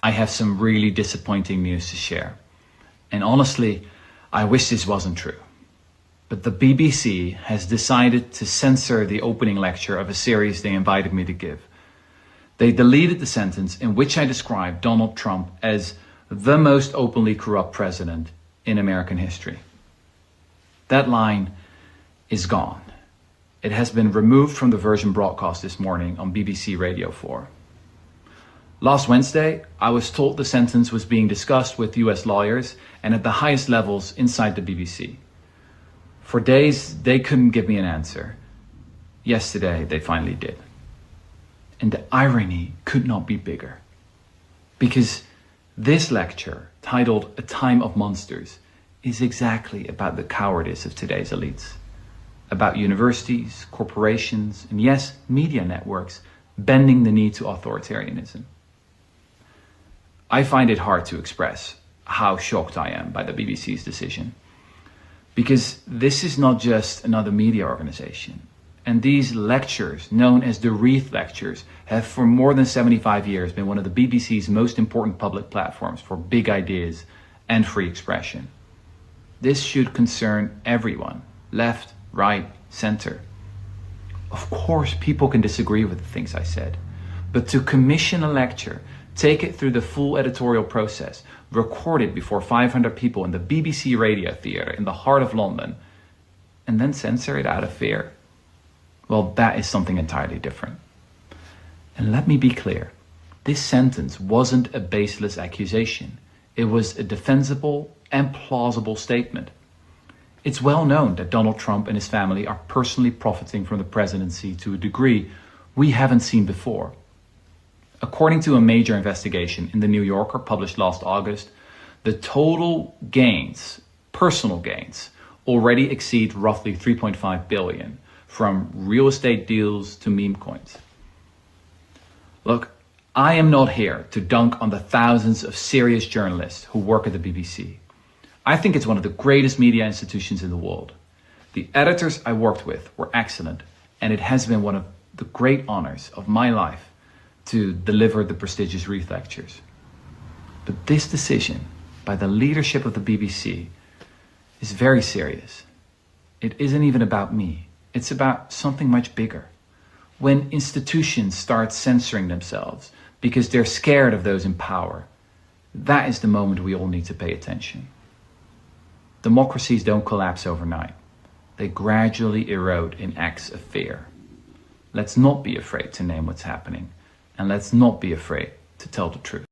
I have some really disappointing news to share. And honestly, I wish this wasn't true. But the BBC has decided to censor the opening lecture of a series they invited me to give. They deleted the sentence in which I described Donald Trump as the most openly corrupt president in American history. That line is gone. It has been removed from the version broadcast this morning on BBC Radio 4. Last Wednesday, I was told the sentence was being discussed with US lawyers and at the highest levels inside the BBC. For days, they couldn't give me an answer. Yesterday, they finally did. And the irony could not be bigger. Because this lecture, titled A Time of Monsters, is exactly about the cowardice of today's elites. About universities, corporations, and yes, media networks bending the knee to authoritarianism. I find it hard to express how shocked I am by the BBC's decision. Because this is not just another media organization. And these lectures, known as the Wreath Lectures, have for more than 75 years been one of the BBC's most important public platforms for big ideas and free expression. This should concern everyone, left, right, center. Of course, people can disagree with the things I said, but to commission a lecture, take it through the full editorial process, record it before 500 people in the BBC Radio Theatre in the heart of London, and then censor it out of fear, well, that is something entirely different. And let me be clear, this sentence wasn't a baseless accusation. It was a defensible and plausible statement. It's well known that Donald Trump and his family are personally profiting from the presidency to a degree we haven't seen before. According to a major investigation in The New Yorker published last August, the total gains, personal gains, already exceed roughly 3.5 billion, from real estate deals to meme coins. Look, I am not here to dunk on the thousands of serious journalists who work at the BBC. I think it's one of the greatest media institutions in the world. The editors I worked with were excellent, and it has been one of the great honors of my life to deliver the prestigious Wreath Lectures. But this decision by the leadership of the BBC is very serious. It isn't even about me. It's about something much bigger. When institutions start censoring themselves because they're scared of those in power, that is the moment we all need to pay attention. Democracies don't collapse overnight. They gradually erode in acts of fear. Let's not be afraid to name what's happening, and let's not be afraid to tell the truth.